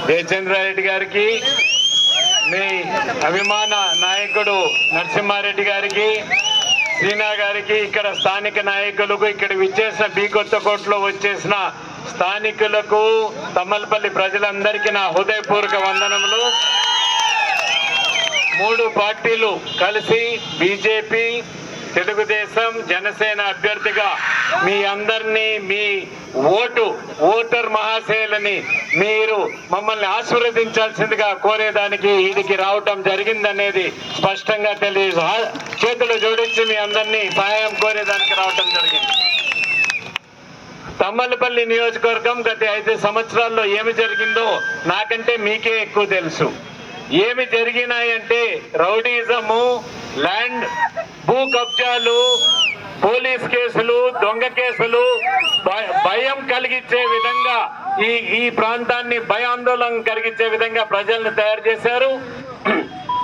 జయచంద్రారెడ్డి గారికి, మీ అభిమాన నాయకుడు నరసింహారెడ్డి గారికి, శ్రీనా గారికి, ఇక్కడ స్థానిక నాయకులకు, ఇక్కడ విచ్చేసిన బి కొత్తకోటలో వచ్చేసిన స్థానికులకు, తమ్మలపల్లి ప్రజలందరికీ నా హృదయపూర్వక వందనములు. మూడు పార్టీలు కలిసి బీజేపీ, తెలుగుదేశం, జనసేన అభ్యర్థిగా మీ అందరినీ, మీ ఓటర్ మహాశయులని మీరు మమ్మల్ని ఆశీర్వదించాల్సిందిగా కోరేదానికి వీడికి రావటం జరిగిందనేది స్పష్టంగా తెలియదు. చేతులు జోడించి మీ అందరినీ సహాయం కోరేదానికి రావటం జరిగింది. తమ్మలపల్లి నియోజకవర్గం గత 5 సంవత్సరాల్లో ఏమి జరిగిందో నాకంటే మీకే ఎక్కువ తెలుసు. ఏమి జరిగినాయంటే రౌడీజము, ల్యాండ్ భూ కబ్జాలు, పోలీస్ కేసులు, దొంగ కేసులు, భయం కలిగించే విధంగా ఈ ప్రాంతాన్ని భయాందోళన కలిగించే విధంగా ప్రజలను తయారు చేశారు.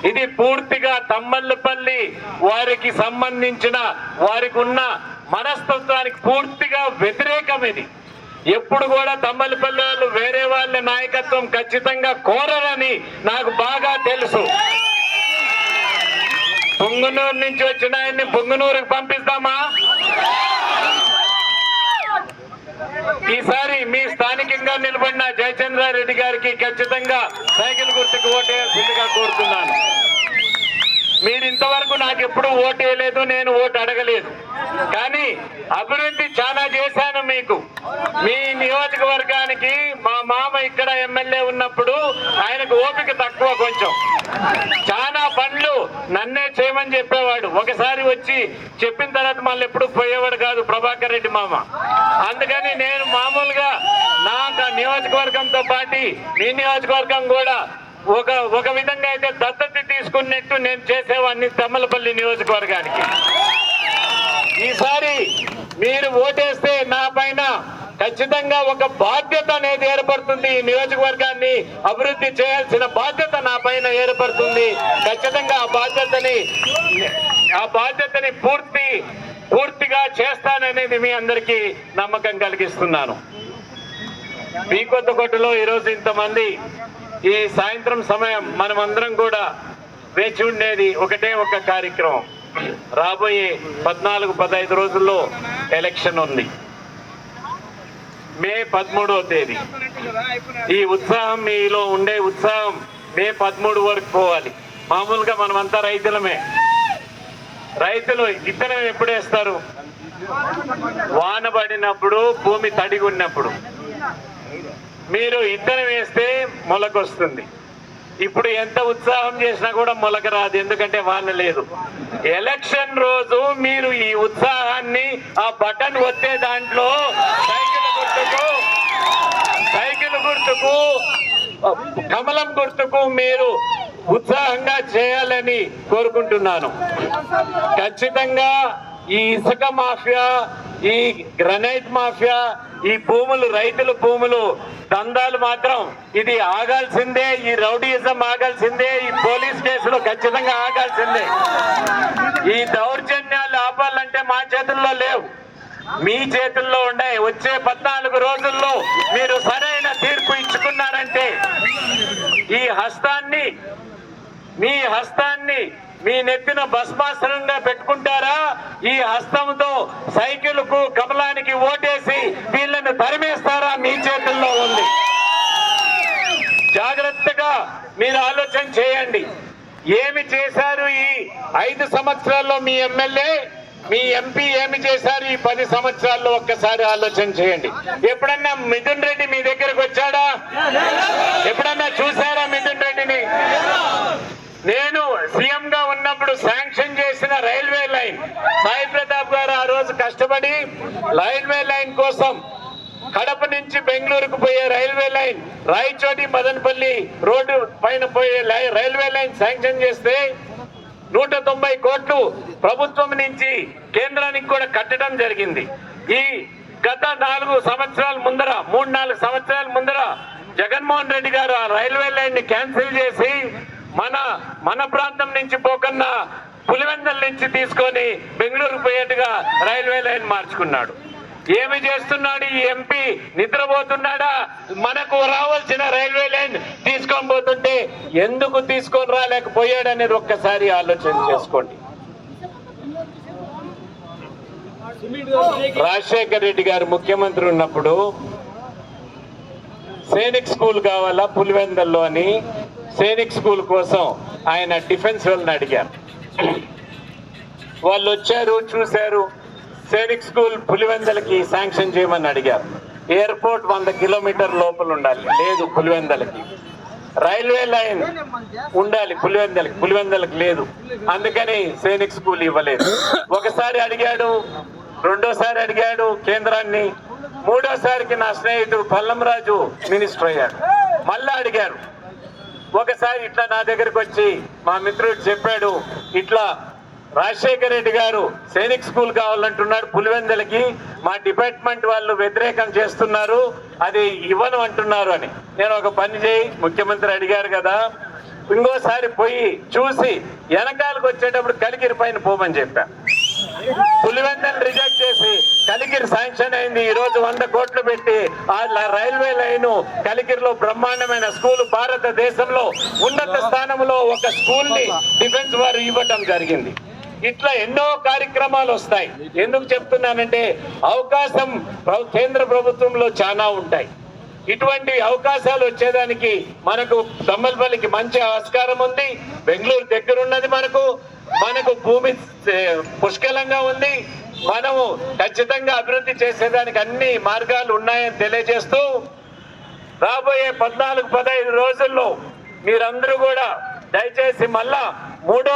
ఇది పూర్తిగా తమ్మలపల్లి వారికి సంబంధించిన, వారికి ఉన్న మనస్తత్వానికి పూర్తిగా వ్యతిరేకం. ఇది ఎప్పుడు కూడా తమ్మలపల్లి వాళ్ళు వేరే వాళ్ళ నాయకత్వం ఖచ్చితంగా కోరరని నాకు బాగా తెలుసు. పొంగునూరు నుంచి వచ్చిన ఆయన్ని పొంగునూరుకు పంపిస్తామా? ఈసారి మీ స్థానికంగా నిలబడిన జయచంద్రారెడ్డి గారికి ఖచ్చితంగా సైకిల్ గుర్తుకు ఓటేయాల్సిందిగా కోరుతున్నాను. మీరు ఇంతవరకు నాకు ఎప్పుడు ఓటు వేయలేదు, నేను ఓటు అడగలేదు. కానీ అభివృద్ధి చాలా చేశాను మీకు. మీ నియోజకవర్గానికి మా మామ ఇక్కడ ఎమ్మెల్యే ఉన్నప్పుడు ఆయనకు ఓపిక తక్కువ, కొంచెం చాలా పనులు నన్నే చేయమని చెప్పేవాడు. ఒకసారి వచ్చి చెప్పిన తర్వాత మళ్ళీ ఎప్పుడు పోయేవాడు కాదు ప్రభాకర్ రెడ్డి మామ. అందుకని నేను మామూలుగా నా నియోజకవర్గంతో పాటు మీ నియోజకవర్గం కూడా ఒక విధంగా అయితే దత్తత తీసుకున్నట్టు నేను చేసేవాడిని తమ్మలపల్లి నియోజకవర్గానికి. ఈసారి మీరు ఓటేస్తే నా పైన ఖచ్చితంగా ఒక బాధ్యత అనేది ఏర్పడుతుంది. ఈ నియోజకవర్గాన్ని అభివృద్ధి చేయాల్సిన బాధ్యత నా పైన ఏర్పడుతుంది. ఖచ్చితంగా ఆ బాధ్యతని పూర్తిగా చేస్తాననేది మీ అందరికీ నమ్మకం కలిగిస్తున్నాను. బి కొత్తకోటలో ఈరోజు ఇంతమంది, ఈ సాయంత్రం సమయం మనమందరం కూడా వేచి ఉండేది ఒకటే ఒక కార్యక్రమం. రాబోయే 14-15 రోజుల్లో ఎలక్షన్ ఉంది. మే 13వ తేదీ. ఈ ఉత్సాహం, మీలో ఉండే ఉత్సాహం మే 13 వరకు పోవాలి. మామూలుగా మనమంతా రైతులమే. రైతులు విత్తనం ఎప్పుడు వేస్తారు? వాన పడినప్పుడు, భూమి తడిగి ఉన్నప్పుడు. మీరు విత్తనం వేస్తే మొలకొస్తుంది. ఇప్పుడు ఎంత ఉత్సాహం చేసినా కూడా మొలక రాదు, ఎందుకంటే వాన లేదు. ఎలక్షన్ రోజు మీరు ఈ ఉత్సాహాన్ని, ఆ బటన్ వచ్చే దాంట్లో సైకిల్ గుర్తుకు, కమలం గుర్తుకు మీరు ఉత్సాహంగా చేయాలని కోరుకుంటున్నాను. ఖచ్చితంగా ఈ ఇసుక మాఫియా, ఈ గ్రనైట్ మాఫియా, ఈ భూములు, రైతుల భూములు దందాలు మాత్రం ఇది ఆగాల్సిందే. ఈ రౌడీయిజం ఆగాల్సిందే. ఈ పోలీస్ కేసులు ఖచ్చితంగా ఆగాల్సిందే. ఈ దౌర్జన్యాలు ఆపాలంటే మా చేతుల్లో లేవు, మీ చేతుల్లో ఉన్నాయి. వచ్చే 14 రోజుల్లో మీరు సరైన తీర్పు ఇచ్చుకున్నారంటే మీ హస్తాన్ని మీ నెత్తిన భస్మాసనంగా పెట్టుకుంటారా? ఈ హస్తంతో సైకిల్కు, కమలానికి ఓటేసి వీళ్ళను తరిమేస్తారా? మీ చేతుల్లో ఉంది. జాగ్రత్తగా మీరు ఆలోచన చేయండి. ఏమి చేశారు ఈ 5 సంవత్సరాల్లో మీ ఎమ్మెల్యే, మీ ఎంపీ ఏమి చేశారు ఈ 10 సంవత్సరాల్లో? ఒక్కసారి ఆలోచన చేయండి. ఎప్పుడన్నా మిథున్ రెడ్డి మీ దగ్గరకు వచ్చాడా? ఎప్పుడన్నా చూసారా మిథున్ రెడ్డిని? నేను సీఎం గా ఉన్నప్పుడు శాంక్షన్ చేసిన రైల్వే లైన్, సాయి ప్రతాప్ గారు ఆ రోజు కష్టపడి రైల్వే లైన్ కోసం కడప నుంచి బెంగళూరుకు పోయే railway line, Rayachoti Madanapalle road పైన పోయే రైల్వే లైన్ శాంక్షన్ చేస్తే 190 కోట్లు ప్రభుత్వం నుంచి కేంద్రానికి కూడా కట్టడం జరిగింది. ఈ గత 4 సంవత్సరాల ముందర, 3-4 సంవత్సరాల ముందర జగన్మోహన్ రెడ్డి గారు ఆ రైల్వే లైన్ ని క్యాన్సిల్ చేసి మన ప్రాంతం నుంచి పోకన్నా పులివెందల నుంచి తీసుకొని బెంగళూరు పోయేట్టుగా రైల్వే లైన్ మార్చుకున్నాడు. ఏమి చేస్తున్నాడు ఈ ఎంపీ? నిద్రపోతున్నాడా? మనకు రావాల్సిన రైల్వే లైన్ తీసుకొని పోతుంటే ఎందుకు తీసుకొని రాలేకపోయాడు అనేది ఒక్కసారి ఆలోచన చేసుకోండి. రాజశేఖర్ రెడ్డి గారు ముఖ్యమంత్రి ఉన్నప్పుడు సైనిక్ స్కూల్ కావాలా పులివెందల్లో అని సైనిక్ స్కూల్ కోసం ఆయన డిఫెన్స్ వాళ్ళని అడిగారు. వాళ్ళు వచ్చారు, చూశారు. సైనిక్ స్కూల్ పులివెందలకి శాంక్షన్ చేయమని అడిగారు. ఎయిర్పోర్ట్ 100 కిలోమీటర్ లోపల ఉండాలి, లేదు పులివెందలకి. రైల్వే లైన్ ఉండాలి పులివెందలకి లేదు, అందుకని సైనిక్ స్కూల్ ఇవ్వలేదు. ఒకసారి అడిగాడు, రెండోసారి అడిగాడు కేంద్రాన్ని, మూడోసారికి నా స్నేహితుడు పల్లంరాజు మినిస్టర్ అయ్యాడు. మళ్ళా అడిగారు. ఒకసారి ఇట్లా నా దగ్గరకు వచ్చి మా మిత్రుడు చెప్పాడు, ఇట్లా రాజశేఖర్ రెడ్డి గారు సైనిక్ స్కూల్ కావాలంటున్నాడు పులివెందలకి, మా డిపార్ట్మెంట్ వాళ్ళు వ్యతిరేకం చేస్తున్నారు, అది ఇవ్వను అంటున్నారు అని. నేను ఒక పని చేయి, ముఖ్యమంత్రి అడిగారు కదా, ఇంకోసారి పోయి చూసి వెనకాలకు వచ్చేటప్పుడు కలికిరి పైన పోమని చెప్పా. పులివెందలు రిజెక్ట్ చేసి కలికిరి శాంక్షన్ అయింది. ఈ రోజు 100 కోట్లు పెట్టి ఆ రైల్వే లైన్ కలికిరిలో బ్రహ్మాండమైన స్కూల్, భారతదేశంలో ఉన్నత స్థానంలో ఒక స్కూల్ ని డిఫెన్స్ వారు ఇవ్వటం జరిగింది. ఇట్లా ఎన్నో కార్యక్రమాలు వస్తాయి. ఎందుకు చెప్తున్నానంటే అవకాశం కేంద్ర ప్రభుత్వంలో చాలా ఉంటాయి. ఇటువంటి అవకాశాలు వచ్చేదానికి మనకు దమ్మలపల్లికి మంచి ఆస్కారం ఉంది. బెంగళూరు దగ్గర ఉన్నది, మనకు భూమి పుష్కలంగా ఉంది. మనము ఖచ్చితంగా అభివృద్ధి చేసేదానికి అన్ని మార్గాలు ఉన్నాయని తెలియజేస్తూ రాబోయే 14-15 రోజుల్లో మీరందరూ కూడా దయచేసి మళ్ళా 3వ